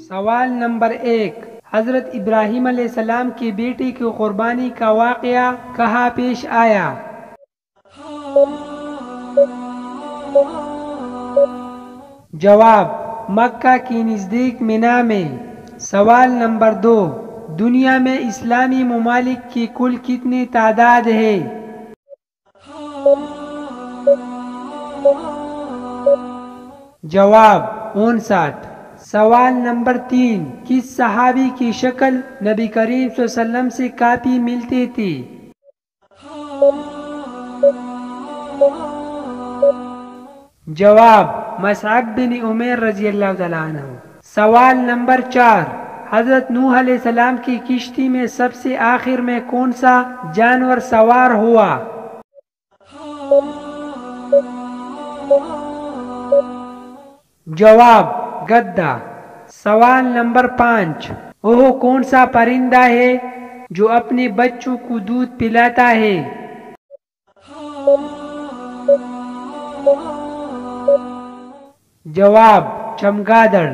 سوال نمبر 1، حضرت ابراہیم علیہ السلام کی بیٹی کی قربانی کا واقعہ کہاں پیش آیا؟ جواب: مکہ کی نزدیک منا میں۔ سوال نمبر 2، دنیا میں اسلامی ممالک کی کل کتنی تعداد ہے؟ جواب: 59۔ سوال نمبر 3، کس صحابی کی شکل نبی کریم صلی اللہ علیہ وسلم سے کافی ملتی تھی؟ جواب: مصعب بن عمیر رضی اللہ تعالیٰ عنہ۔ سوال نمبر 4، حضرت نوح علیہ السلام کی کشتی میں سب سے آخر میں کون سا جانور سوار ہوا؟ جواب: گدھا۔ سوال نمبر 5، وہ کون سا پرندہ ہے جو اپنے بچوں کو دودھ پلاتا ہے؟ جواب: چمگادڑ۔